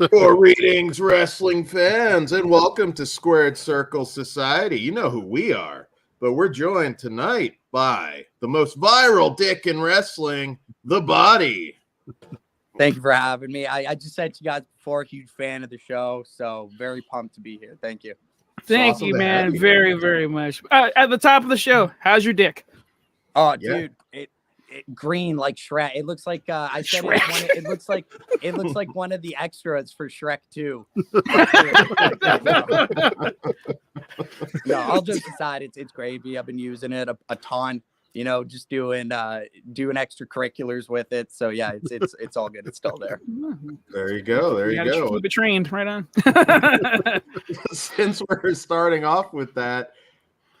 Greetings, wrestling fans, and welcome to Squared Circle Society. You know who we are, but we're joined tonight by the most viral dick in wrestling, The Body. Thank you for having me. I just said to you guys before, huge fan of the show, so very pumped to be here. Thank you. Thank you, man. Very, very much. At the top of the show, how's your dick? Oh, dude, it green like Shrek. It looks like I said it looks like one of the extras for Shrek 2. No, I'll just decide it's gravy. I've been using it a ton. You know, just doing extracurriculars with it. So yeah, it's all good. It's still there. There you go. There you go. Keep it trained, right on. Since we're starting off with that,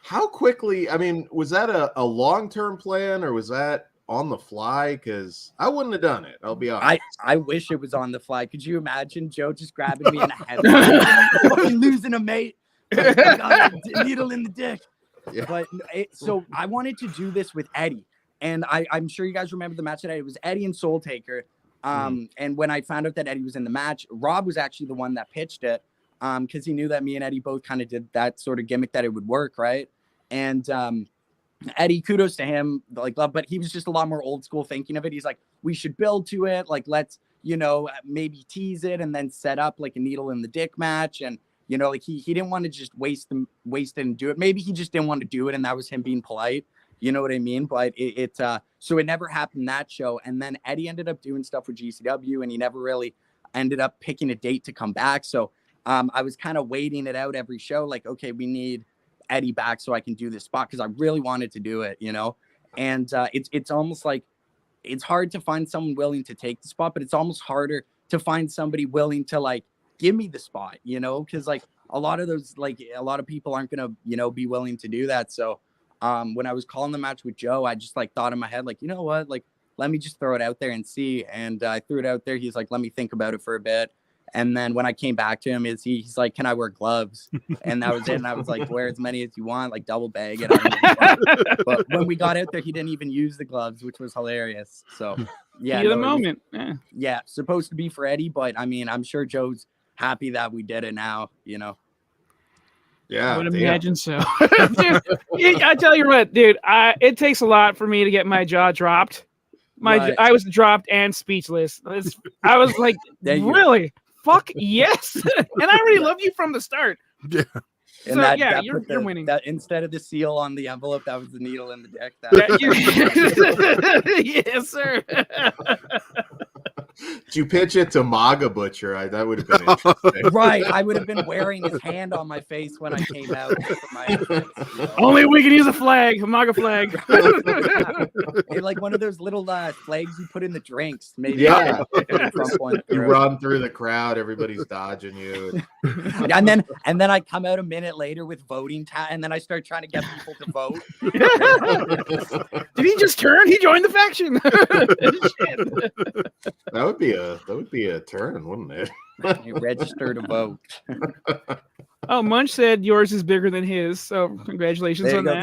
how quickly? I mean, was that a long-term plan or was that on the fly? Because I wouldn't have done it. I'll be honest. I wish it was on the fly. Could you imagine Joe just grabbing me in a headlock, fucking losing a mate, needle in the dick? Yeah. But so I wanted to do this with Eddie, and I'm sure you guys remember the match that it was Eddie and Soul Taker. And when I found out that Eddie was in the match, Rob was actually the one that pitched it, because he knew that me and Eddie both kind of did that sort of gimmick that it would work, right? And Eddie, kudos to him, but he was just a lot more old school thinking of it. He's like, we should build to it, like let's maybe tease it and then set up like a needle in the dick match. And like he didn't want to just waste it and do it. Maybe he just didn't want to do it, and that was him being polite. You know what I mean? But so it never happened that show. And then Eddie ended up doing stuff with GCW, and he never really ended up picking a date to come back. So I was kind of waiting it out every show, like, okay, we need Eddie back so I can do this spot, because I really wanted to do it, And it's almost like it's hard to find someone willing to take the spot, but it's almost harder to find somebody willing to like give me the spot, because like a lot of people aren't gonna be willing to do that. So when I was calling the match with Joe, I just like thought in my head, like, you know what, like let me just throw it out there and see. And I threw it out there. He's like, let me think about it for a bit. And then when I came back to him, he's like, can I wear gloves? And that was it. And I was like, wear as many as you want, like double bag it. But when we got out there, he didn't even use the gloves, which was hilarious. So yeah, the moment. Yeah, supposed to be for Eddie, but I mean, I'm sure Joe's happy that we did it now, Yeah, I would imagine so. Dude, I tell you what, dude, it takes a lot for me to get my jaw dropped. I was dropped and speechless. I was like, really? Fuck yes. And I already loved you from the start. Yeah. So, that you're winning. That instead of the seal on the envelope, that was the needle in the dick. Yes, sir. Did you pitch it to MAGA Butcher? That would have been interesting. Right. I would have been wearing his hand on my face when I came out. Only we can use a flag, a MAGA flag. Like one of those little flags you put in the drinks. Maybe. Yeah. You run through the crowd, everybody's dodging you. And then I come out a minute later with voting and then I start trying to get people to vote. Did he just turn? He joined the faction. That would be a turn, wouldn't it? Register to vote. Oh, Munch said yours is bigger than his, so congratulations on that.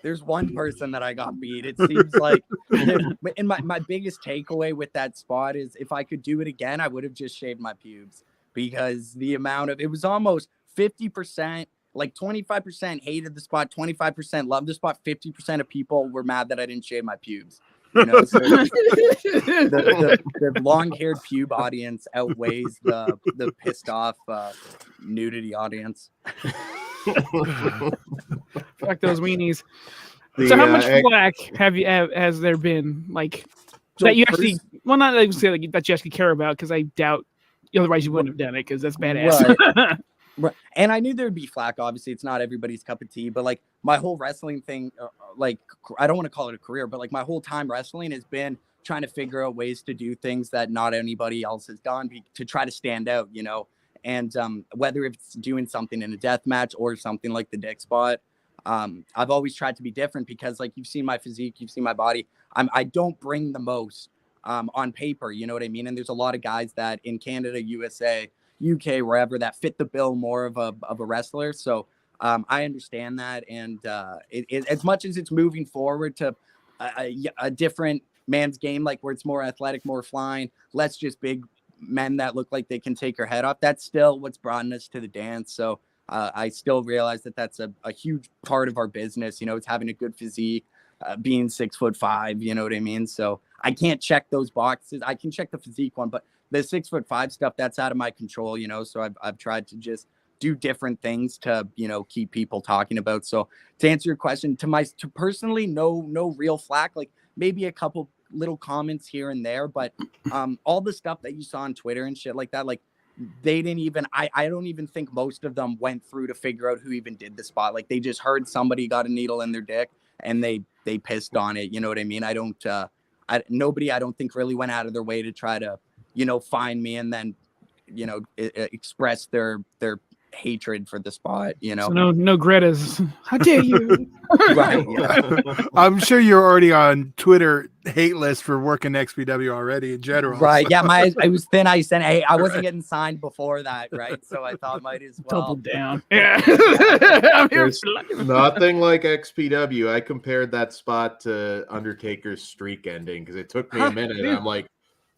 There's one person that I got beat. It seems like, and my biggest takeaway with that spot is if I could do it again, I would have just shaved my pubes, because it was almost 50%, like 25% hated the spot, 25% loved the spot, 50% of people were mad that I didn't shave my pubes. So the long-haired pube audience outweighs the pissed off nudity audience. Fuck those weenies. So how much flack has there been, like, that you actually, well, not like say like that you actually care about, because I doubt otherwise you wouldn't have done it, because that's badass. Right. And I knew there'd be flack. Obviously, it's not everybody's cup of tea, but like my whole wrestling thing, like I don't want to call it a career, but like my whole time wrestling has been trying to figure out ways to do things that not anybody else has done to try to stand out, And whether it's doing something in a death match or something like the dick spot, I've always tried to be different, because like you've seen my physique, you've seen my body. I don't bring the most on paper, you know what I mean? And there's a lot of guys that in Canada, USA, UK, wherever, that fit the bill more of a wrestler. So I understand that. And as much as it's moving forward to a different man's game, like where it's more athletic, more flying, less just big men that look like they can take her head off. That's still what's brought us to the dance. So I still realize that that's a huge part of our business. You know, it's having a good physique, being 6'5", you know what I mean? So I can't check those boxes. I can check the physique one, but the 6'5" stuff, that's out of my control, you know? So I've tried to just do different things to, you know, keep people talking about. So to answer your question, to personally, no real flack, like maybe a couple little comments here and there, but all the stuff that you saw on Twitter and shit like that, like they didn't even, I don't even think most of them went through to figure out who even did the spot. Like they just heard somebody got a needle in their dick and they pissed on it. You know what I mean? Nobody, I don't think really went out of their way to try to, you know, find me and then, you know, express their hatred for the spot, you know. So no Greta's. How dare you? Right. Yeah. I'm sure you're already on Twitter hate list for working XPW already in general. Right. Yeah. I was thin ice and hey, I wasn't getting signed before that. Right. So I thought might as well. Double down. Yeah. There's nothing like XPW. I compared that spot to Undertaker's streak ending because it took me a minute. And I'm like,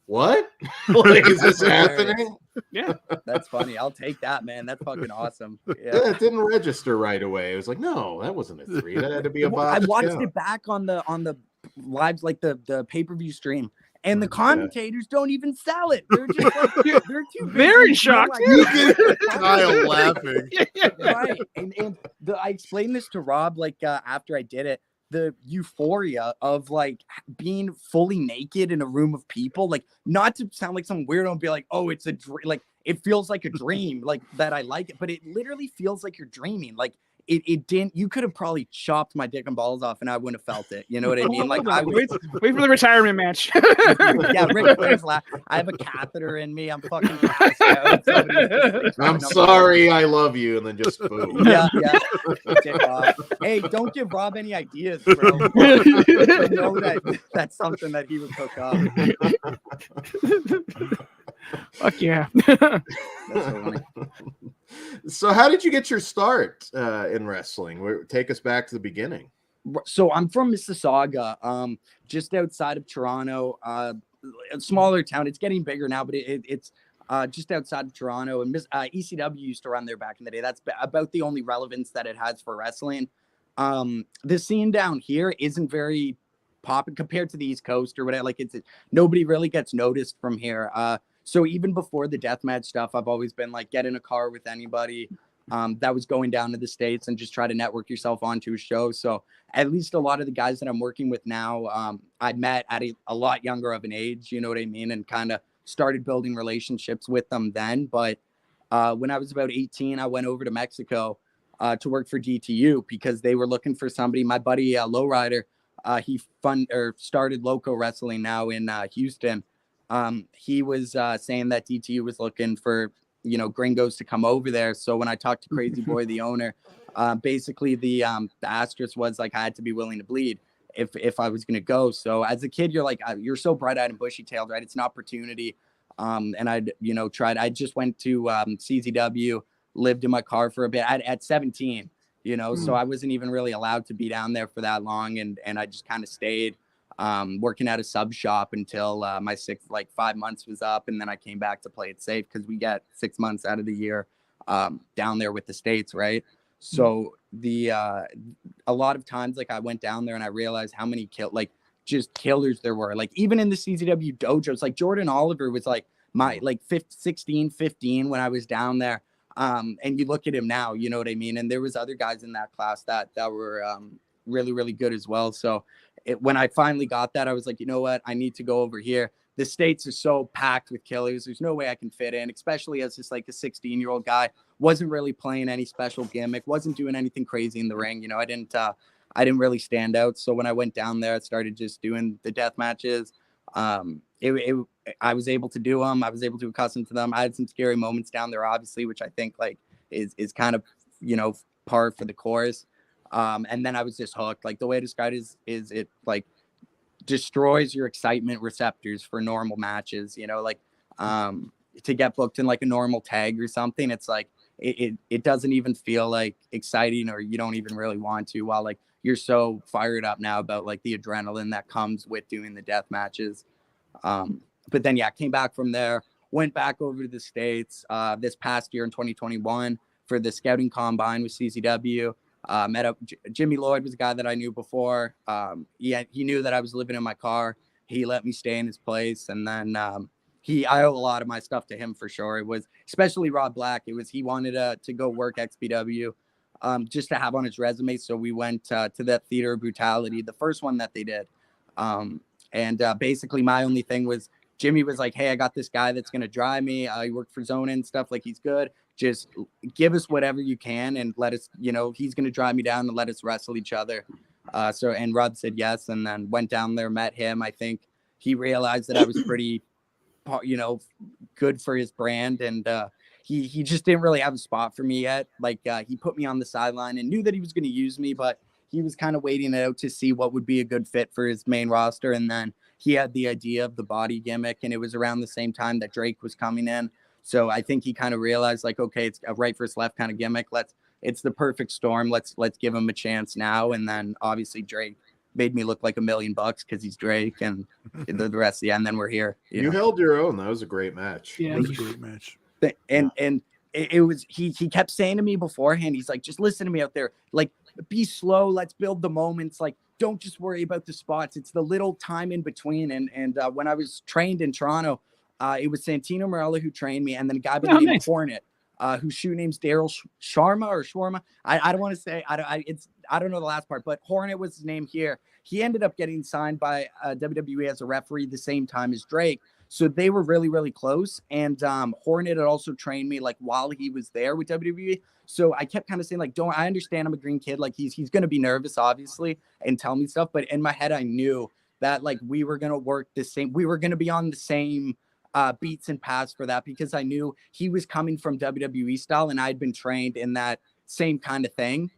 what? Like, is this happening? Yeah. That's funny. I'll take that, man. That's fucking awesome. Yeah. Yeah, it didn't register right away. It was like, no, that wasn't a 3. That had to be a botch. I watched it back on the lives, like the pay-per-view stream, and the commentators don't even sell it. They're just like, they're too very shocked. Kyle laughing. Right. And I explained this to Rob like after I did it. The euphoria of like being fully naked in a room of people, like not to sound like some weirdo and be like, oh, it's a dream. Like it feels like a dream, like that I like it, but it literally feels like you're dreaming. Like it didn't. You could have probably chopped my dick and balls off, and I wouldn't have felt it. You know what I mean? Like I wait for the retirement match. Yeah, Rick Flair's I have a catheter in me. I'm fucking passed out. I'm sorry, I love you, and then just boom. Yeah. Dick off. Hey, don't give Rob any ideas, bro. I know that's something that he would hook up. Fuck yeah. That's so funny. So how did you get your start in wrestling? Take us back to the beginning. So I'm from Mississauga, just outside of Toronto, a smaller town. It's getting bigger now, but it's just outside of Toronto. And ECW used to run there back in the day. That's about the only relevance that it has for wrestling. The scene down here isn't very popular compared to the East Coast or whatever. Like nobody really gets noticed from here. So even before the deathmatch stuff, I've always been like, get in a car with anybody that was going down to the States and just try to network yourself onto a show. So at least a lot of the guys that I'm working with now, I met at a lot younger of an age, you know what I mean? And kind of started building relationships with them then. But when I was about 18, I went over to Mexico to work for DTU because they were looking for somebody. My buddy Lowrider, he started Loco Wrestling now in Houston. He was saying that DTU was looking for, you know, gringos to come over there. So when I talked to Crazy Boy, the owner, basically the asterisk was like, I had to be willing to bleed if I was going to go. So as a kid, you're like, you're so bright eyed and bushy tailed, right? It's an opportunity. And I'd, you know, I just went to CZW, lived in my car for a bit at 17, you know, so I wasn't even really allowed to be down there for that long. And I just kind of stayed working at a sub shop until my 5 months was up. And then I came back to play it safe because we get 6 months out of the year down there with the States. Right. So a lot of times, like I went down there and I realized how many killers there were, like even in the CZW dojos, like Jordan Oliver was like my 16, 15 when I was down there. And you look at him now, you know what I mean? And there was other guys in that class that were really, really good as well. So when I finally got that, I was like, you know what? I need to go over here. The States are so packed with killers. There's no way I can fit in, especially as just like a 16-year-old guy. Wasn't really playing any special gimmick. Wasn't doing anything crazy in the ring. You know, I didn't really stand out. So when I went down there, I started just doing the death matches. I was able to do them. I was able to accustom to them. I had some scary moments down there, obviously, which I think like is kind of, you know, par for the course. And then I was just hooked. Like the way to describe it is it like destroys your excitement receptors for normal matches, you know, like to get booked in like a normal tag or something. It's like it doesn't even feel like exciting, or you don't even really want to, while like you're so fired up now about like the adrenaline that comes with doing the death matches. But then, yeah, came back from there, went back over to the States this past year in 2021 for the scouting combine with CZW. Met up. Jimmy Lloyd was a guy that I knew before. He knew that I was living in my car. He let me stay in his place, and then I owe a lot of my stuff to him for sure. It was especially Rob Black. He wanted to go work XPW, just to have on his resume. So we went to that Theater of Brutality, the first one that they did, and basically my only thing was Jimmy was like, "Hey, I got this guy that's gonna drive me. He worked for Zona and stuff. Like, he's good. Just give us whatever you can and let us, he's going to drive me down and let us wrestle each other." And Rob said yes, and then went down there, met him. I think he realized that I was pretty, good for his brand. And he just didn't really have a spot for me yet. Like, he put me on the sideline and knew that he was going to use me, but he was kind of waiting it out to see what would be a good fit for his main roster. And then he had the idea of the body gimmick, and it was around the same time that Drake was coming in. So I think he kind of realized, like, okay, it's a right versus left kind of gimmick. It's the perfect storm. Let's give him a chance now. And then obviously Drake made me look like $1 million because he's Drake, and the rest. Yeah, and then we're here. You held your own. That was a great match. Yeah, it was a great match. And it was he kept saying to me beforehand, he's like, just listen to me out there. Like, be slow. Let's build the moments. Like, don't just worry about the spots. It's the little time in between. And when I was trained in Toronto, it was Santino Marella who trained me, and then a guy by the name of Hornet, whose shoe name's Daryl Sharma or Shawarma. I don't want to say I don't know the last part, but Hornet was his name here. He ended up getting signed by WWE as a referee the same time as Drake. So they were really, really close. And Hornet had also trained me like while he was there with WWE. So I kept kind of saying, like, I understand I'm a green kid. Like, he's going to be nervous, obviously, and tell me stuff. But in my head, I knew that, like, we were going to work the same. We were going to be on the same beats and paths for that, because I knew he was coming from WWE style, and I'd been trained in that same kind of thing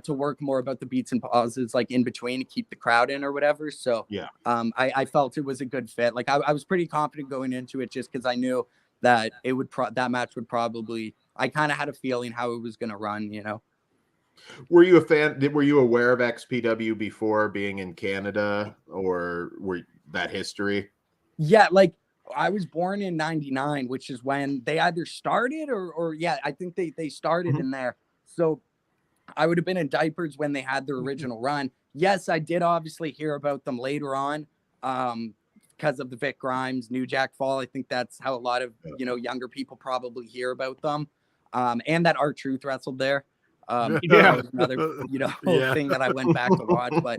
to work more about the beats and pauses, like in between, to keep the crowd in or whatever. So yeah, I felt it was a good fit. Like, I was pretty confident going into it, just because I knew that it would that match would probably, I kind of had a feeling how it was going to run, Were you a fan? Were you aware of XPW before being in Canada, or were that history? Yeah, like, I was born in 99, which is when they either started or I think they started in there. So I would have been in diapers when they had their original run. Yes, I did obviously hear about them later on because of the Vic Grimes, New Jack Fall. I think that's how a lot of, younger people probably hear about them. And that R-Truth wrestled there. That was another, thing that I went back to watch. But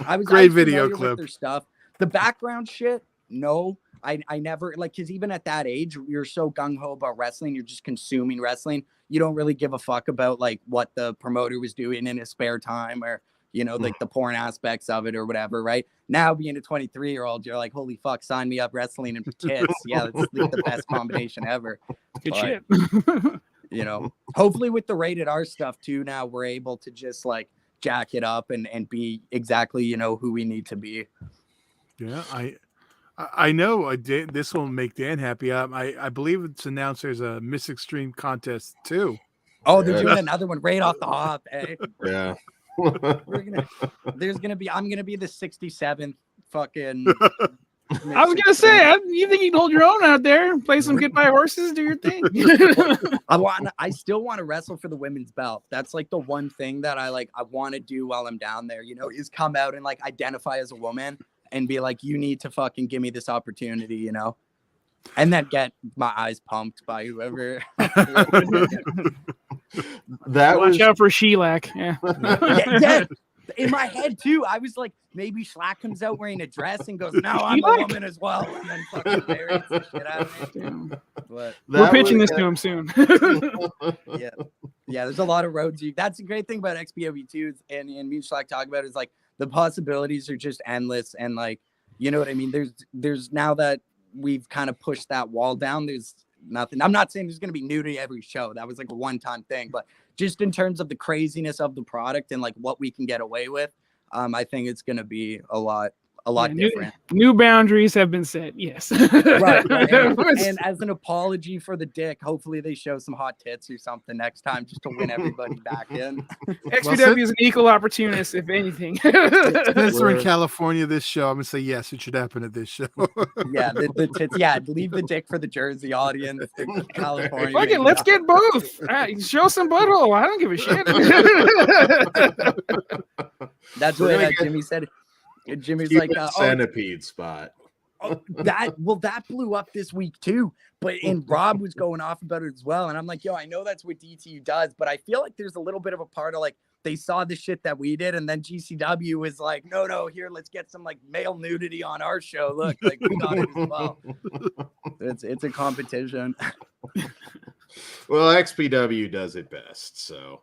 I was great video clip with their stuff. The background shit, no. I never, like, because even at that age, you're so gung-ho about wrestling. You're just consuming wrestling. You don't really give a fuck about, like, what the promoter was doing in his spare time, or, like the porn aspects of it or whatever, right? Now, being a 23-year-old, you're like, holy fuck, sign me up, wrestling and tits. Yeah, that's like the best combination ever. Good shit. Hopefully with the rated R stuff too, now we're able to just, like, jack it up and be exactly, who we need to be. Yeah, I know this will make Dan happy. I believe it's announced there's a Miss Extreme contest too. Oh, they're doing another one right off the hop. Eh? Yeah. I'm gonna be the 67th fucking. I was gonna say, you think you can hold your own out there, play some goodbye horses, do your thing. I still want to wrestle for the women's belt. That's like the one thing that I want to do while I'm down there. Is come out and, like, identify as a woman and be like, you need to fucking give me this opportunity, and then get my eyes pumped by whoever. Watch out for Shellac. Yeah. Yeah. In my head too, I was like, maybe Schlack comes out wearing a dress and goes, "No, I'm a woman as well," and then fucking buries the shit out of me. But we're pitching this to him soon. Yeah. There's a lot of roads. That's the great thing about XPW too, and me and Schlack talk about is, like, the possibilities are just endless, and, like, you know what I mean. There's now that we've kind of pushed that wall down, there's nothing. I'm not saying there's going to be nudity every show. That was like a one-time thing, but just in terms of the craziness of the product and, like, what we can get away with, I think it's going to be a lot a lot different. New boundaries have been set. Yes. Right. And as an apology for the dick, hopefully they show some hot tits or something next time just to win everybody back in. XPW is an equal opportunist, if anything. Since we're in California this show, I'm gonna say yes, it should happen at this show. Yeah, the tits. Yeah, leave the dick for the Jersey audience. California. Fuck it, let's get both. Show some butthole. I don't give a shit. That's what Jimmy said. Jimmy's like centipede spot. That blew up this week too. And Rob was going off about it as well. And I'm like, yo, I know that's what DTU does, but I feel like there's a little bit of a part of like they saw the shit that we did, and then GCW was like, no, here, let's get some like male nudity on our show. Look, like we got it as well. It's a competition. Well, XPW does it best, so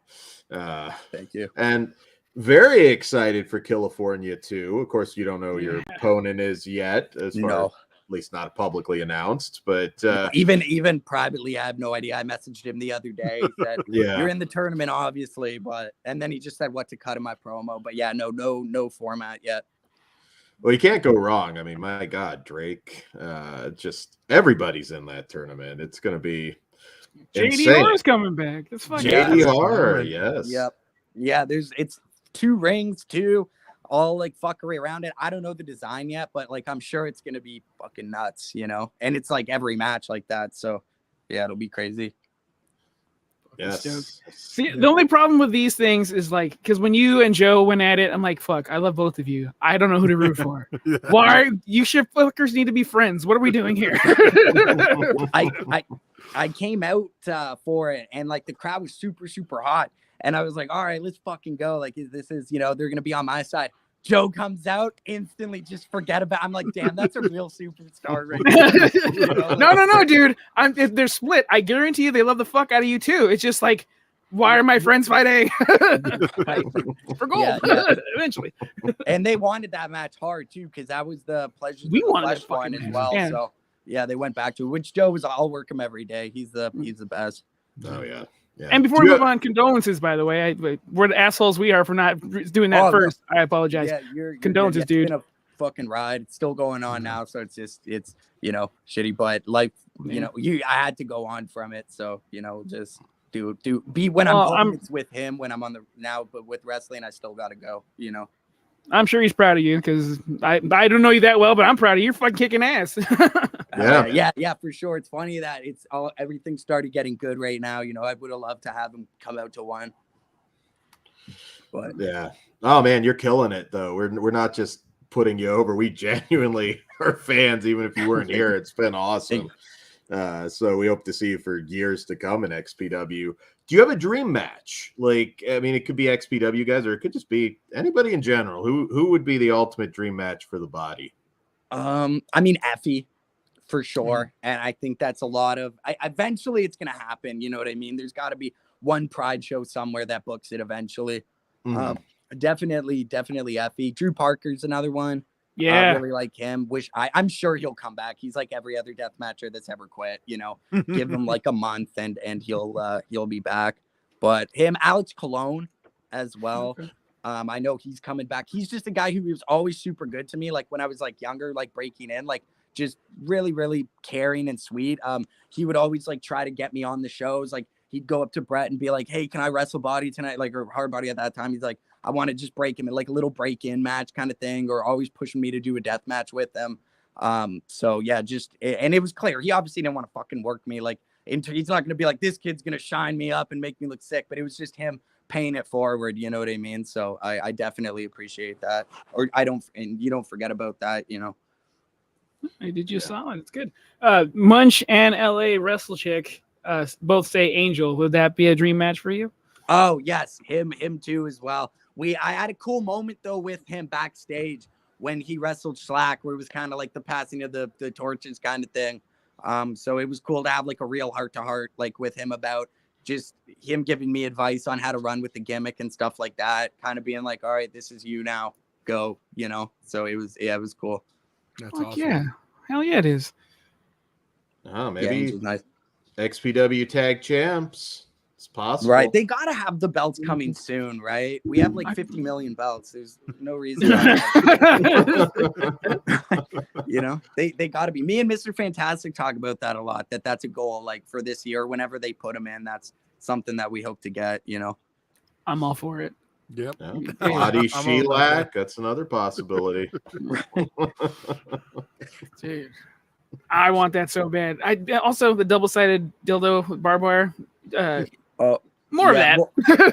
thank you. And very excited for Killafornia too. Of course, you don't know who your opponent is yet, as far as, at least not publicly announced. But even privately, I have no idea. I messaged him the other day. He said, "You're in the tournament, obviously," and then he just said what to cut in my promo. But yeah, no format yet. Well, you can't go wrong. I mean, my God, Drake, just everybody's in that tournament. It's going to be JDR is coming back. That's fun. JDR, yes. Yep. Yeah, it's 2 rings, all like fuckery around it. I don't know the design yet, but like I'm sure it's gonna be fucking nuts, and it's like every match like that. So yeah, it'll be crazy. Yes. See, the only problem with these things is like, because when you and Joe went at it, I'm like, fuck, I love both of you. I don't know who to root for. Why you ship fuckers need to be friends? What are we doing here? I came out for it, and like the crowd was super, super hot. And I was like, all right, let's fucking go. Like, this is, they're going to be on my side. Joe comes out, instantly just forget about it. I'm like, damn, that's a real superstar right now. No, dude. If they're split, I guarantee you they love the fuck out of you too. It's just like, why are my friends fighting? For gold, eventually. And they wanted that match hard too, because that was the Pleasure we wanted that one as well. Yeah. So yeah, they went back to it, which Joe was, I'll work him every day. He's the best. Oh yeah. Yeah. And before we move on, condolences, by the way. We're the assholes we are for not doing that first. I apologize. Yeah, you're condolences, dude. It's been a fucking ride. It's still going on now, so it's shitty. But life, I had to go on from it. So just be when I'm it's with him. When I'm on but with wrestling, I still got to go. I'm sure he's proud of you because I don't know you that well, but I'm proud of you. You're fucking kicking ass. Yeah, for sure. It's funny that everything started getting good right now. I would have loved to have him come out to one. But yeah. Oh man, you're killing it though. We're not just putting you over. We genuinely are fans, even if you weren't here. It's been awesome. So we hope to see you for years to come in XPW. Do you have a dream match? Like, I mean, it could be XPW guys, or it could just be anybody in general. Who would be the ultimate dream match for the body? I mean, Effie, for sure. And I think that's a lot of. Eventually, it's gonna happen. You know what I mean? There's got to be one Pride show somewhere that books it eventually. Definitely Effie. Drew Parker's another one. Yeah, I really like him. I'm sure he'll come back. He's like every other death matcher that's ever quit. Give him like a month and he'll be back. But him, Alex Colon as well. Okay. I know he's coming back. He's just a guy who was always super good to me. Like when I was like younger, like breaking in, like just really, really caring and sweet. He would always like try to get me on the shows. Like he'd go up to Brett and be like, "Hey, can I wrestle body tonight?" Like, or hard body at that time. He's like, "I want to just break him in like a little break-in match kind of thing," or always pushing me to do a death match with them. So yeah, and it was clear. He obviously didn't want to fucking work me. Like he's not going to be like, this kid's going to shine me up and make me look sick, but it was just him paying it forward. You know what I mean? So I definitely appreciate that. And you don't forget about that, I did you solid. It's good. Munch and LA Wrestle Chick both say Angel. Would that be a dream match for you? Oh yes, him too as well. I had a cool moment though with him backstage when he wrestled Slack, where it was kind of like the passing of the torches kind of thing. So it was cool to have like a real heart to heart like with him about just him giving me advice on how to run with the gimmick and stuff like that. Kind of being like, all right, this is you now, go. So it was cool. That's awesome. Yeah, hell yeah, it is. Oh, maybe nice. XPW Tag Champs. It's possible. Right. They got to have the belts coming soon, right? We have like 50 million belts. There's no reason. You know, they got to be. Me and Mr. Fantastic talk about that a lot, that's a goal like for this year. Whenever they put them in, that's something that we hope to get, you know. I'm all for it. Yep. Yeah. Body shellac, that's another possibility. Dude, I want that so bad. I also the double-sided dildo with barbed wire. More of that.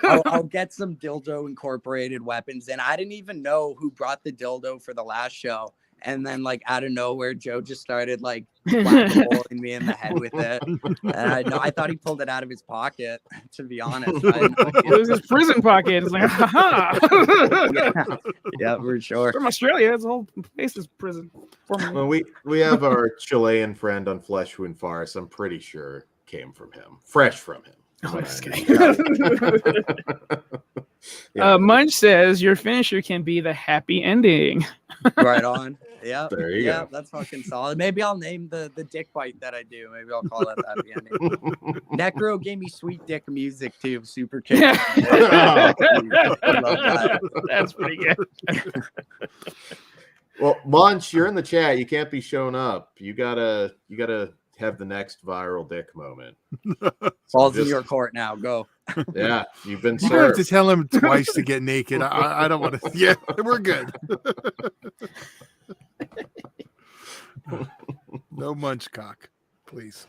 Well, I'll get some dildo incorporated weapons. And I didn't even know who brought the dildo for the last show. And then, like, out of nowhere, Joe just started, like, whack-a-moling me in the head with it. And I thought he pulled it out of his pocket, to be honest. It was his prison pocket. It's like, ha yeah, for sure. From Australia, it's a whole place is prison. Well, we have our Chilean friend on Flesh Wound Farce. I'm pretty sure came from him. Fresh from him. Oh, just kidding. Munch says your finisher can be the happy ending. Right on. Yeah. There you go. That's fucking solid. Maybe I'll name the dick bite that I do. Maybe I'll call it happy ending. Necro gave me sweet dick music too. Super kick. I love that. That's pretty good. Well, Munch, you're in the chat. You can't be shown up. You gotta have the next viral dick moment. Falls in your court now. Go. Yeah, you've been served. You have to tell him twice to get naked. I don't want to. Yeah, we're good. No munch cock, please.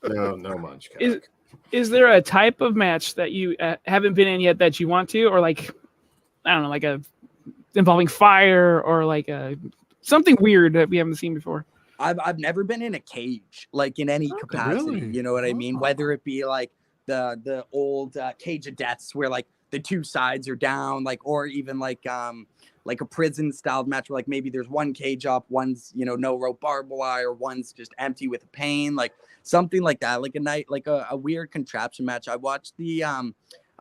No munch cock. Is there a type of match that you haven't been in yet that you want to, or like, I don't know, like a involving fire or like something weird that we haven't seen before? I've never been in a cage, like in any capacity. Really? You know what I mean? Whether it be like the old Cage of Deaths where like the two sides are down, like, or even like a prison style match where like maybe there's one cage up, one's, you know, no rope barbed wire, one's just empty with a pane, like something like that, like a night, like a weird contraption match. I watched the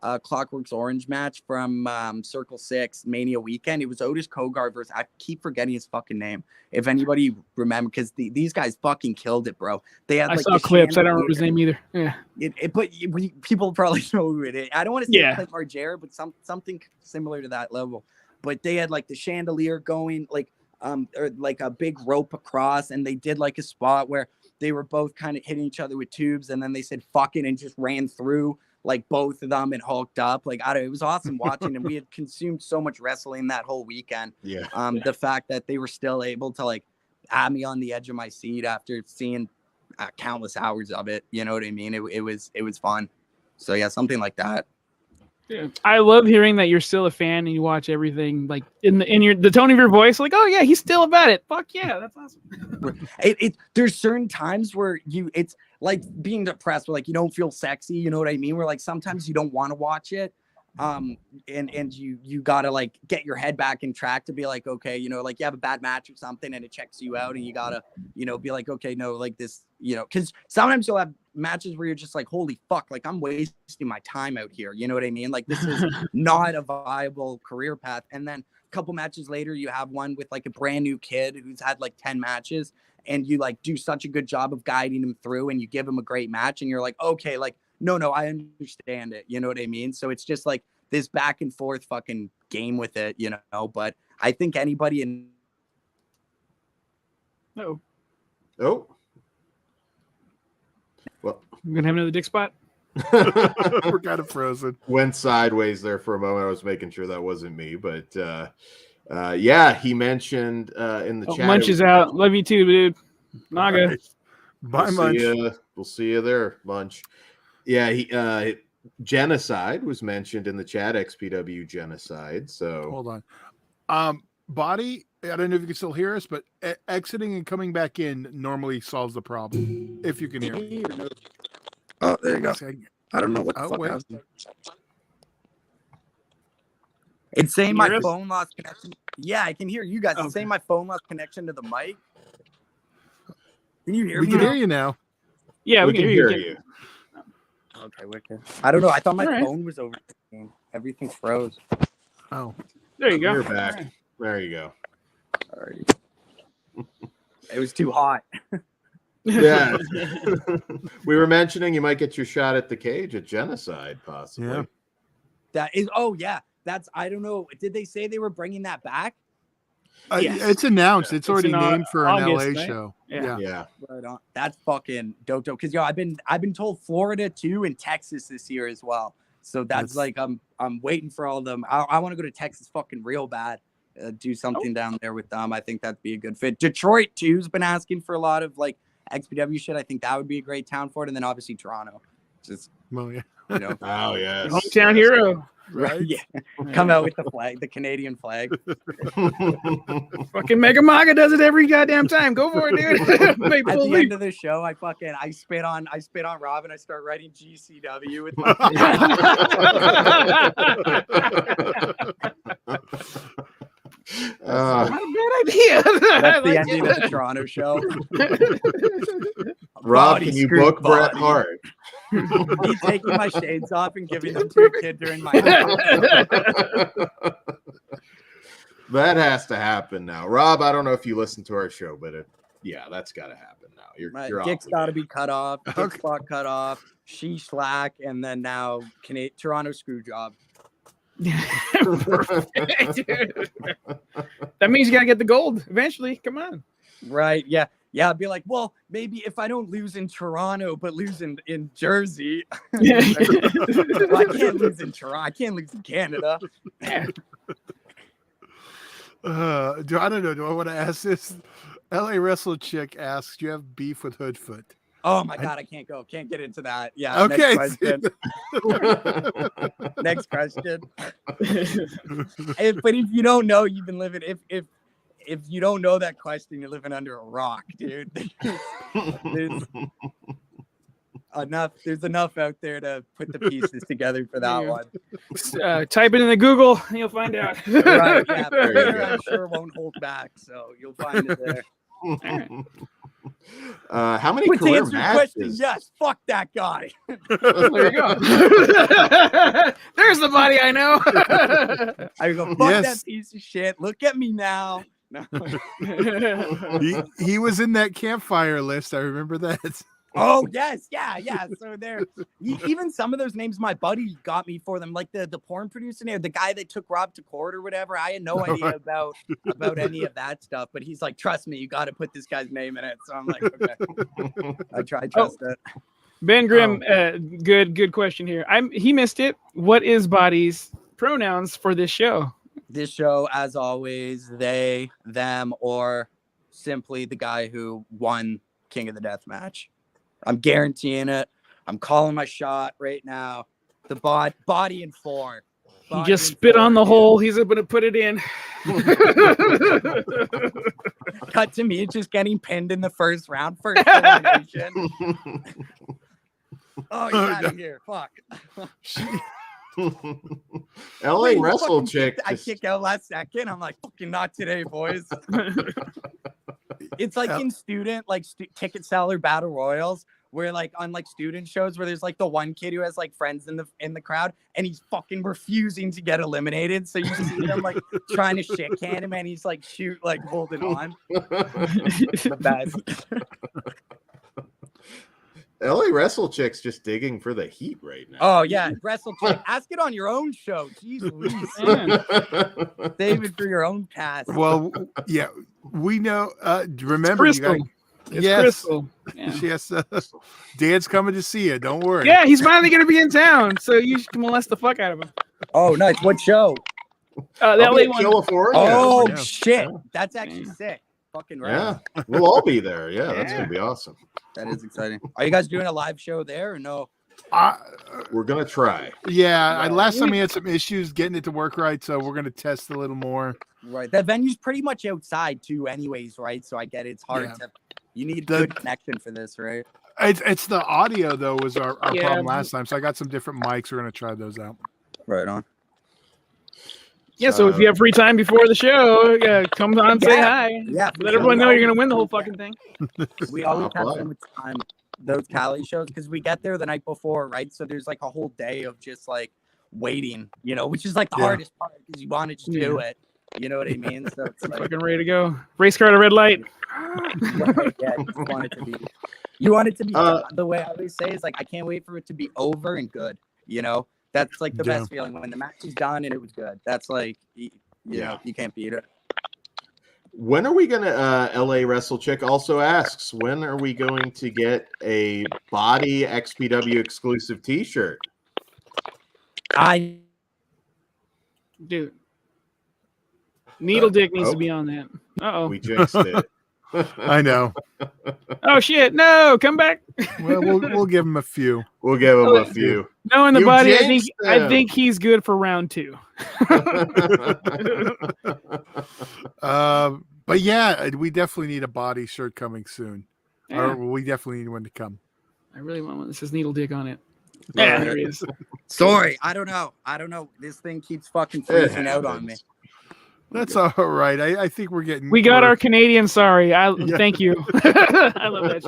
Clockworks Orange match from Circle 6 Mania weekend. It was Otis Kogar versus, I keep forgetting his fucking name. If anybody remember, because these guys fucking killed it, bro. They had, I like, saw clips. I don't remember his name either. Yeah. But people probably know who it is. I don't want to say Clint Margera, but something similar to that level. But they had like the chandelier going, like or like a big rope across, and they did like a spot where they were both kind of hitting each other with tubes, and then they said fuck it and just ran through like both of them and hulked up. Like, it was awesome watching, and we had consumed so much wrestling that whole weekend. Yeah. The fact that they were still able to like have me on the edge of my seat after seeing countless hours of it, you know what I mean? It was fun. So yeah, something like that. Yeah. I love hearing that you're still a fan and you watch everything, like in the tone of your voice, like, oh yeah, he's still about it. Fuck yeah, that's awesome. There's certain times where it's like being depressed, where like you don't feel sexy, you know what I mean? Where like sometimes you don't want to watch it. And you gotta like get your head back in track to be like, okay, you know, like you have a bad match or something and it checks you out, and you gotta, you know, be like, okay, no, like this, you know, because sometimes you'll have matches where you're just like, holy fuck, like I'm wasting my time out here, you know what I mean? Like this is not a viable career path. And then a couple matches later, you have one with like a brand new kid who's had like 10 matches, and you like do such a good job of guiding him through, and you give him a great match, and you're like, okay, like no, I understand it, you know what I mean? So it's just like this back and forth fucking game with it, you know. But I think anybody in Oh. Well, I'm gonna have another dick spot. We're kind of frozen. Went sideways there for a moment. I was making sure that wasn't me, but yeah, he mentioned in the chat. Munch is out. Love you too, dude. Naga. Right. Bye, Munch. We'll see you there, Munch. Yeah, he genocide was mentioned in the chat. XPW genocide. So hold on. Body, I don't know if you can still hear us, but exiting and coming back in normally solves the problem. If you can hear me. Oh, there you go. I don't know what the fuck I was doing. It's saying my phone lost connection. Yeah, I can hear you guys. It's saying my phone lost connection to the mic. Can you hear me? We can hear you now. Yeah, we can hear you. Okay, wicked. I don't know. I thought my phone was over. Everything froze. Oh, there you go. You're back. Right. There you go. Sorry. It was too hot. Yeah. We were mentioning you might get your shot at the cage at Genocide, possibly. Yeah. That is, that's, I don't know. Did they say they were bringing that back? Yes. It's announced. It's already in named for an August, LA right? show. Yeah. Right on. That's fucking dope. Because I've been told Florida too and Texas this year as well. So that's like I'm waiting for all of them. I want to go to Texas fucking real bad. Do something down there with them. I think that'd be a good fit. Detroit too's been asking for a lot of like XPW shit. I think that would be a great town for it. And then obviously Toronto. Just Oh yeah. you know. Oh yes. Hometown hero. Right. Yeah. Come out with the flag, the Canadian flag. Fucking Mega Maga does it every goddamn time. Go for it, dude. At the end of the show, I spit on Rob and I start writing GCW with my not a bad idea. That's the ending of the Toronto show. Rob, can you book Bret Hart? Me taking my shades off and giving them to a kid during my That has to happen now. Rob, I don't know if you listen to our show, but that's got to happen now. You're dick's got to be cut off. Dick spot cut off. She slack, and then now Toronto screw job. That means you gotta get the gold eventually. Come on. Right. Yeah. Yeah. I'd be like, well, maybe if I don't lose in Toronto, but lose in Jersey. Well, I can't lose in Toronto. I can't lose in Canada. I don't know. Do I want to ask this? LA Wrestle Chick asks, do you have beef with Hoodfoot? Oh my God, I can't go. Can't get into that. Yeah. Okay. Next question. But if you don't know, you've been living. If you don't know that question, you're living under a rock, dude. There's enough out there to put the pieces together for that one. Type it in the Google and you'll find out. Right, yeah, I'm sure won't hold back, so you'll find it there. How many career matches? Yes, fuck that guy. There you go. There's the body I know. I go, fuck that piece of shit. Look at me now. No. He was in that campfire list. I remember that. Oh yes, yeah. So there, even some of those names my buddy got me for them, like the porn producer there, the guy that took Rob to court or whatever. I had no idea about any of that stuff, but he's like, trust me, you got to put this guy's name in it. So I'm like, okay, I try to trust it. Ben Grimm, good question here. He missed it. What is Body's pronouns for this show? This show, as always, they, them, or simply the guy who won King of the Death match. I'm guaranteeing it. I'm calling my shot right now. The body in 4. He just spit on the hole. He's going to put it in. Cut to me just getting pinned in the first round. First elimination. Oh, you're out of here. Fuck. LA Wrestle Chick. I kick out last second. I'm like, fucking not today, boys. It's like in ticket seller battle royals, where like on like student shows where there's like the one kid who has like friends in the crowd and he's fucking refusing to get eliminated. So you see them like trying to shit can him and he's like holding on. The best. LA Wrestle Chick's just digging for the heat right now. Oh yeah, Wrestle Chick. Ask it on your own show. Jeez Louise. Save it for your own cast. Well, yeah, we know. Remember, it's Crystal. Yes, Crystal. Yeah. Yes, Dan's coming to see you. Don't worry. Yeah, he's finally gonna be in town, so you should molest the fuck out of him. Oh, nice. What show? The LA one. Killafornia. Oh yeah. shit, that's actually sick. Fucking right. Yeah, we'll all be there. Yeah, that's gonna be awesome. That is exciting. Are you guys doing a live show there or no? We're gonna try. Yeah, last time we had some issues getting it to work right, so we're gonna test a little more. Right. That venue's pretty much outside too, anyways, right? So I get it's hard to. You need good connection for this, right? It's the audio though was our problem last time. So I got some different mics. We're gonna try those out. Right on. Yeah, so if you have free time before the show, come on, say hi. Yeah, let everyone know you're gonna win the whole fucking thing. We always have some time those Cali shows because we get there the night before, right? So there's like a whole day of just like waiting, which is like the hardest part because you want to just do it. You know what I mean? So it's like fucking ready to go. Race car at a red light. Right, yeah, just want it to be. You want it to be the way I always say is like, I can't wait for it to be over and good. You know, that's like the best feeling when the match is done and it was good. That's like, you know, you can't beat it. When are we going to, LA Wrestle Chick also asks, when are we going to get a body XPW exclusive t-shirt? Dude. Needle Dick needs to be on that. Uh-oh. We jinxed it. I know. Oh shit! No, come back. Well, we'll give him a few. We'll give him a few. No, in the body, I think he's good for round 2. But yeah, we definitely need a body shirt coming soon. Yeah. Or we definitely need one to come. I really want one that says Needle Dick on it. Yeah, there he is. Sorry, I don't know. This thing keeps fucking freezing out on me. That's all right. I think we're getting. We got our Canadian. Sorry, thank you. I love that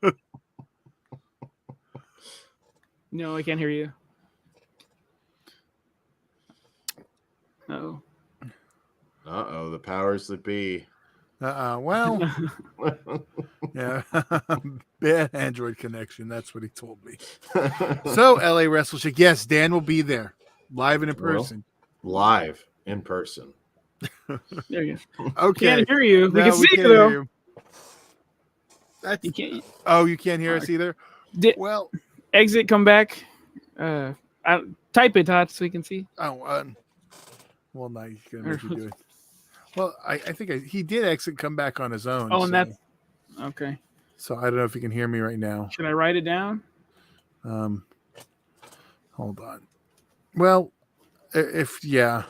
shit. No, I can't hear you. Uh-oh, the powers that be. Well, yeah, bad Android connection. That's what he told me. So, LA Wrestle Chick, yes, Dan will be there, live and in person. Live in person. There you go. Okay, can't hear you. We can see you though. You can't. Oh, you can't hear us either. Well, exit, come back. Type it, Todd, so we can see. Oh, well, now you're gonna make me do it. Well, I think he did exit, come back on his own. Oh, and that's okay. So I don't know if you can hear me right now. Should I write it down? Hold on. Well, yeah.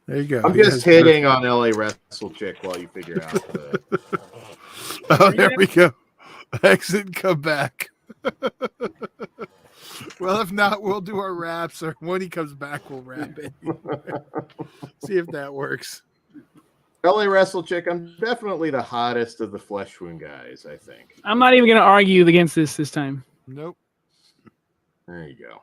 There you go. I'm just hitting on LA Wrestle Chick while you figure out the... Oh, there we go. Exit, come back. Well, if not, we'll do our raps, or when he comes back, we'll rap it. See if that works. LA Wrestle Chick, I'm definitely the hottest of the Flesh Wound guys, I think. I'm not even going to argue against this time. Nope. There you go.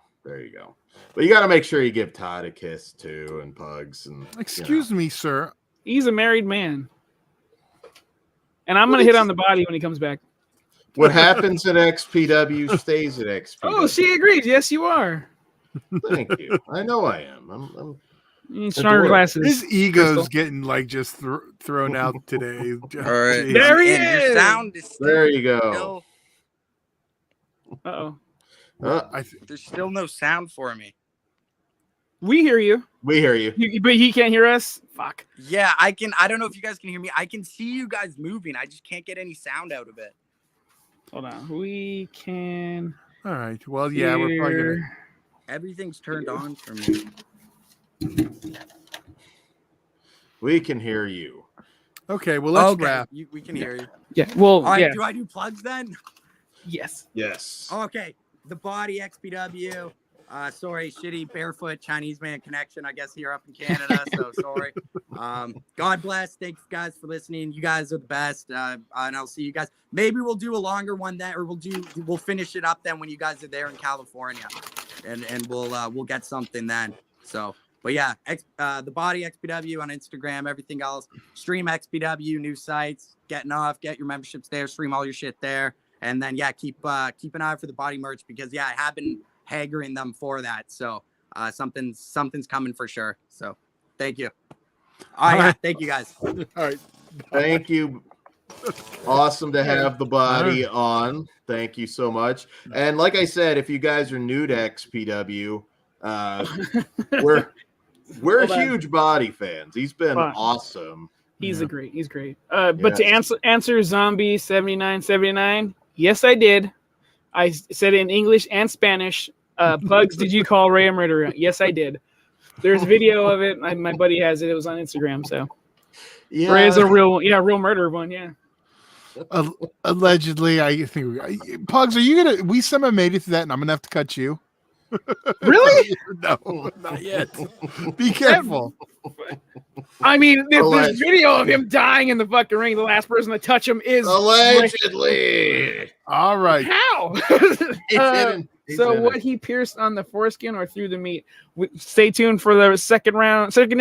But you got to make sure you give Todd a kiss, too, and Pugs. And Excuse me, sir. He's a married man. And I'm going to hit on the body when he comes back. What happens at XPW stays at XPW. Oh, she agrees. Yes, you are. Thank you. I know I am. I'm you need stronger glasses. His ego's getting like just thrown out today. All right. There he is. Your sound is still, there you go. Uh-oh. There's still no sound for me. We hear you. We hear you. But he can't hear us? Fuck. Yeah, I can. I don't know if you guys can hear me. I can see you guys moving. I just can't get any sound out of it. Hold on. We can. All right. Well, yeah, we're probably gonna... Everything's turned on for me. We can hear you. Okay. Well, let's wrap. We can hear you. Yeah. Well, all right. Yeah. Do I do plugs then? Yes. Yes. Okay. The body XPW. Sorry, shitty barefoot Chinese man connection, I guess, here up in Canada. So sorry. God bless. Thanks, guys, for listening. You guys are the best. And I'll see you guys. Maybe we'll do a longer one then, or we'll finish it up then when you guys are there in California, and we'll get something then. So, but yeah, the body XPW on Instagram, everything else. Stream XPW, new sites, get your memberships there, stream all your shit there, and then keep an eye out for the body merch because I have been haggling them for that, so something's coming for sure. So thank you. All right. Thank you guys. All right, thank you. Awesome to have the body on. Thank you so much. And like I said, if you guys are new to XPW, we're huge body fans. He's been awesome. He's great. But to answer Zombie 7979, yes, I did. I said it in English and Spanish. Pugs, did you call Ray a murderer? Yes, I did. There's video of it. My buddy has it. It was on Instagram. So Ray is a real murderer one. Yeah. Allegedly, I think. Pugs, are you gonna? We somehow made it to that, and I'm gonna have to cut you. Really? No, not yet. Be careful. I mean, this video of him dying in the fucking ring, the last person to touch him is allegedly. All right. How? So what he pierced on the foreskin or through the meat? Stay tuned for the second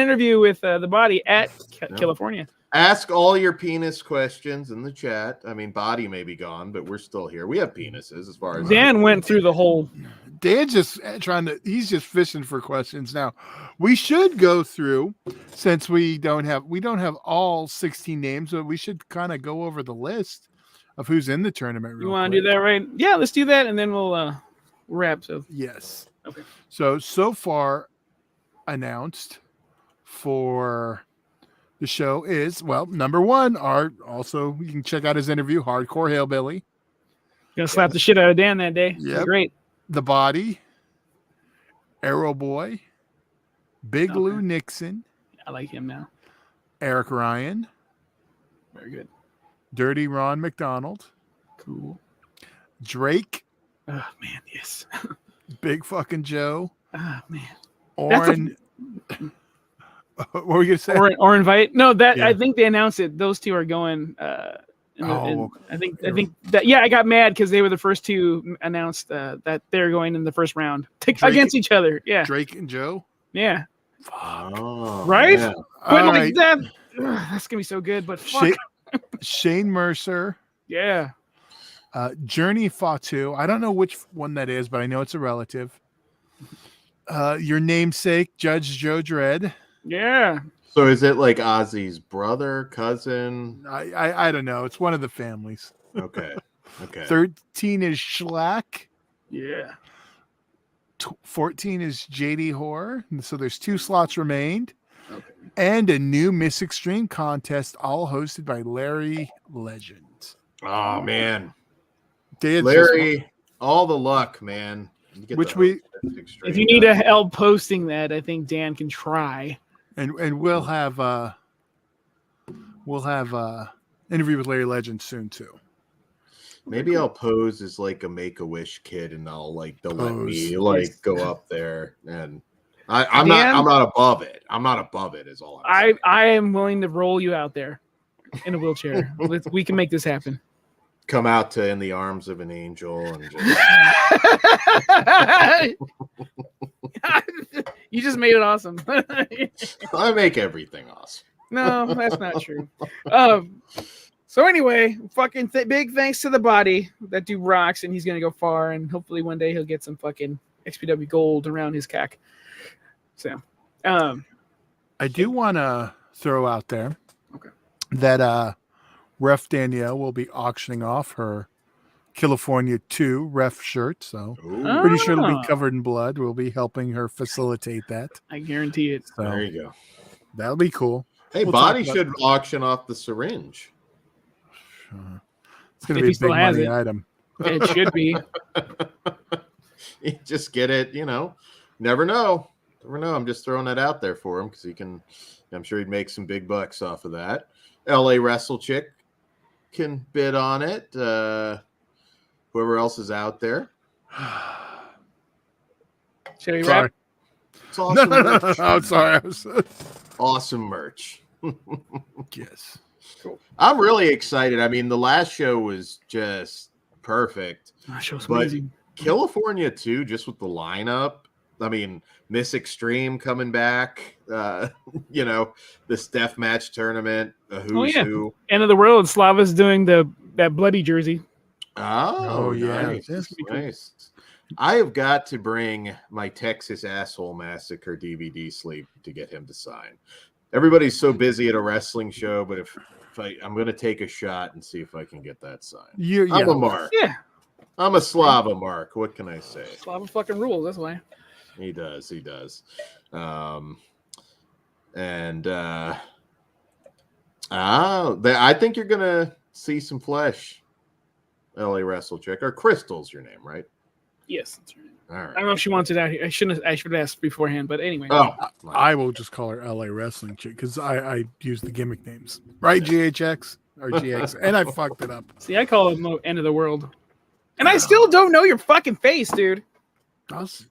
interview with the body at Killafornia. Ask all your penis questions in the chat. I mean, body may be gone, but we're still here. We have penises as far as Dan went through the whole. Dan's just he's just fishing for questions now. We should go through, since we don't have all 16 names, but we should kind of go over the list of who's in the tournament. You want to do that, right? Yeah, let's do that, and then we'll wrap. So yes. Okay. So far announced for the show is, well, number one, also you can check out his interview, Hardcore Hillbilly. Gonna slap the shit out of Dan that day. Yeah, great. The Body, Arrow Boy, Big Lou Nixon. I like him now. Eric Ryan. Very good. Dirty Ron McDonald. Cool. Drake. Oh man, yes. Big fucking Joe. Oh man. Oren. What were you gonna say? Or invite? No, I think they announced it. Those two are going. I think that. Yeah, I got mad because they were the first two announced that they're going in the first round against each other. Yeah, Drake and Joe. Yeah. Oh, right? Yeah. But like that, that's gonna be so good. But fuck. Shane Mercer. Yeah. Journey Fatu. I don't know which one that is, but I know it's a relative. Your namesake, Judge Joe Dredd. Yeah. So is it like Ozzy's brother, cousin? I don't know. It's one of the families. Okay. 13 is Schlack. Yeah. 14 is JD Horror. So there's 2 slots remained. Okay. And a new Miss Extreme contest, all hosted by Larry Legend. Oh man. Larry, all the luck, man. If you need help posting that, I think Dan can try. And we'll have interview with Larry Legend soon too. Maybe I'll pose as like a Make-A-Wish kid, and they'll let me go up there, and I'm not above it. I'm not above it. Is all I'm saying. I am willing to roll you out there in a wheelchair. We can make this happen. Come out to In the Arms of an Angel and just... You just made it awesome. I make everything awesome. No, that's not true. So anyway, fucking big thanks to the body. That dude rocks, and he's gonna go far, and hopefully one day he'll get some fucking XPW gold around his cack. So, I do want to throw out there that Ref Danielle will be auctioning off her Killafornia 2 ref shirt, so pretty sure it'll be covered in blood. We'll be helping her facilitate that. I guarantee it. So there you go. That'll be cool. Hey, Body should auction off the syringe. It's going to be a big money item. It should be. You just get it, never know. I'm just throwing that out there for him because I'm sure he'd make some big bucks off of that. LA Wrestle Chick can bid on it. Whoever else is out there. Should we wrap? It's awesome. No. I'm sorry. Awesome merch. Yes. Cool. I'm really excited. I mean, the last show was just perfect. That show's but amazing. California too, just with the lineup. I mean, Miss Extreme coming back. This death match tournament. Who's who? End of the world. Slava's doing that bloody jersey. Oh yeah, nice. I have got to bring my Texas Asshole Massacre DVD sleeve to get him to sign. Everybody's so busy at a wrestling show, but if I'm going to take a shot and see if I can get that signed. I'm a mark. Yeah. I'm a Slava mark. What can I say? Slava fucking rules. That's why. He does. I think you're going to see some flesh. LA Wrestle Chick. Or Crystal's your name, right? Yes, that's right. All right. I don't know if she wants it out here. I should have asked beforehand, but anyway. Oh, I will just call her LA Wrestling Chick because I use the gimmick names, right? GHX or GX, and I fucked it up. See, I call it End of the World, and I still don't know your fucking face, dude.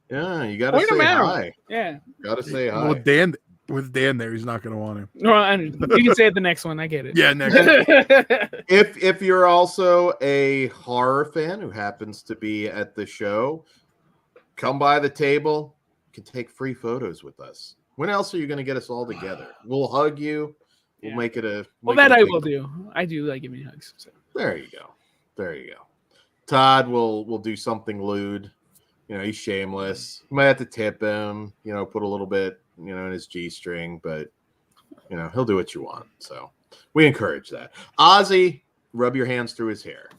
Yeah, you gotta say hi. Yeah, gotta say hi. Well, with Dan there, he's not gonna want to. No, you can say it the next one. I get it. Yeah, next. If you're also a horror fan who happens to be at the show, come by the table. You can take free photos with us. When else are you going to get us all together? We'll hug you. We'll make it a. Well, that I will do. I do like giving hugs. So. There you go. There you go. Todd will do something lewd. You know, he's shameless. You might have to tip him. You know, put a little bit, you know, in his G-string, but you know, he'll do what you want. So we encourage that. Ozzy, rub your hands through his hair,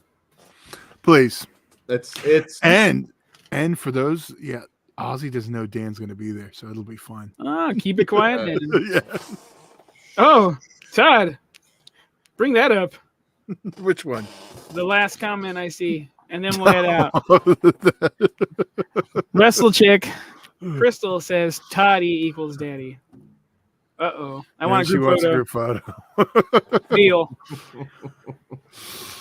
please. It's and for those, Ozzy doesn't know Dan's going to be there, so it'll be fun. Keep it quiet then. Yeah. Oh, Todd, bring that up. Which one? The last comment I see, and then we'll head out. Wrestle chick Crystal says Toddy equals daddy. Uh-oh. I want a group photo. Deal.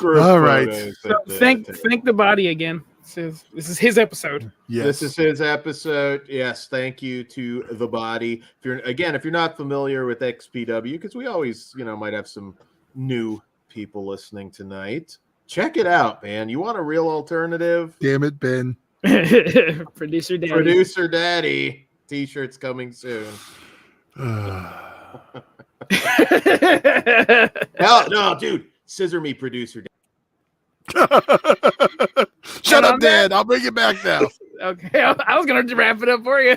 All right. So thank the body again. This is his episode. Yes. This is his episode. Yes, thank you to the body. If you're not familiar with XPW, because we always, you know, might have some new people listening tonight. Check it out, man. You want a real alternative? Damn it, Ben. Producer Daddy. Producer Daddy. T-shirts coming soon. No, dude. Scissor me, Producer Daddy. Shut up, Dad. I'll bring it back now. Okay, I was going to wrap it up for you.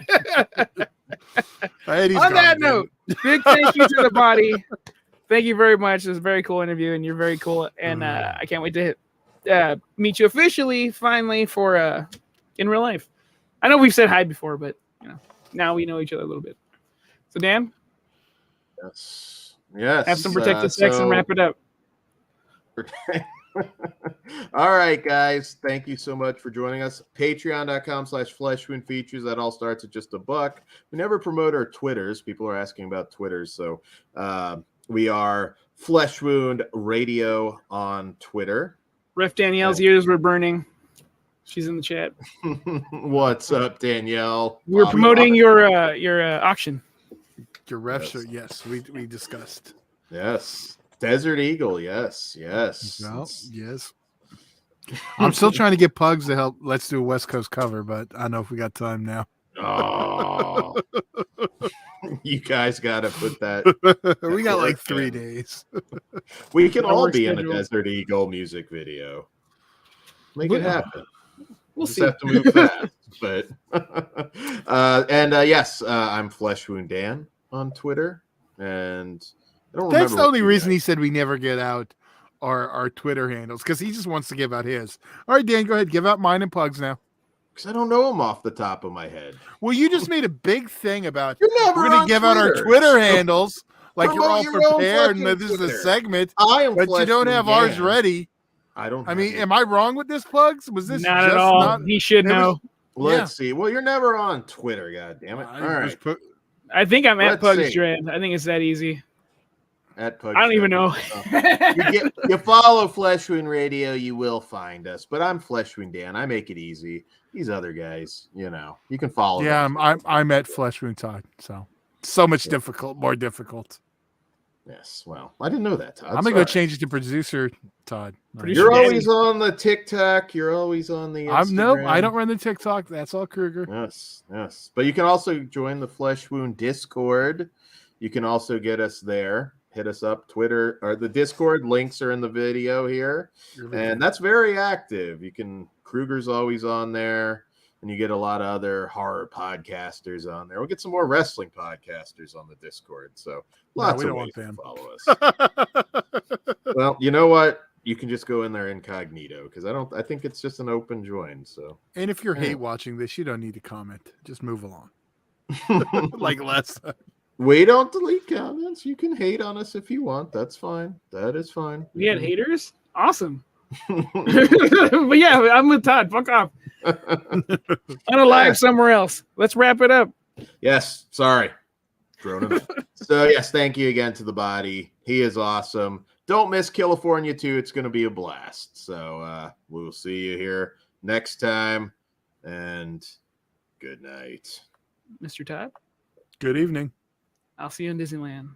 On that note, big thank you to the body. Thank you very much. It was a very cool interview, and you're very cool. And I can't wait to meet you officially, finally, for in real life. I know we've said hi before, but you know, now we know each other a little bit. So, Dan? Yes. Have some protected sex and wrap it up. All right, guys. Thank you so much for joining us. Patreon.com/FleshWoundFeatures. That all starts at just $1. We never promote our Twitters. People are asking about Twitters. So we are Flesh Wound Radio on Twitter. Ref Danielle's ears were burning. She's in the chat. What's up, Danielle? We're promoting your auction. Your ref shirt, yes. We discussed. Yes. Desert Eagle, yes. Well, yes. I'm still trying to get Pugs to help. Let's do a West Coast cover, but I don't know if we got time now. Oh, you guys got to put that. We got like 3 days. We can all be in a Desert Eagle music video. Make it happen. We'll just see. Have to move fast, but yes, I'm Flesh Wound Dan on Twitter, and I don't that's the only reason he he said we never get out our Twitter handles, because he just wants to give out his. All right, Dan, go ahead, give out mine and Pugs now. Because I don't know them off the top of my head. Well, you just made a big thing about we're going to give out our Twitter handles like you're all prepared and this is a segment, but you don't have ours ready. I don't. I mean, am I wrong with this, Pugs? Was this not at all? He should know. Let's see. Well, you're never on Twitter. God damn it! All right. I think I'm at Pugs Dread. I think it's that easy. At Pugs I don't even know. you follow Flesh Wound Radio, you will find us. But I'm Flesh Wound Dan. I make it easy. These other guys, you know, you can follow. Yeah, I'm at Flesh Wound Todd. So much more difficult. Yes, well, I didn't know that, Todd. I'm gonna go change it to producer Todd. You're always on the TikTok. You're always on the Instagram. I don't run the TikTok. That's all Kruger. Yes. But you can also join the Flesh Wound Discord. You can also get us there. Hit us up, Twitter or the Discord. Links are in the video here, and that's very active. Kruger's always on there. And you get a lot of other horror podcasters on there. We'll get some more wrestling podcasters on the Discord. So lots of ways to follow us. Well, you know what? You can just go in there incognito because I think it's just an open join. So, and if you're hate watching this, you don't need to comment. Just move along. Like last time. We don't delete comments. You can hate on us if you want. That's fine. That is fine. We had haters? Awesome. But yeah, I'm with Todd. Fuck off. On a live somewhere else. Let's wrap it up. Yes. Sorry. So, yes, thank you again to the body. He is awesome. Don't miss Killafornia 2. It's going to be a blast. So, we'll see you here next time. And good night. Mr. Todd. Good evening. I'll see you in Disneyland.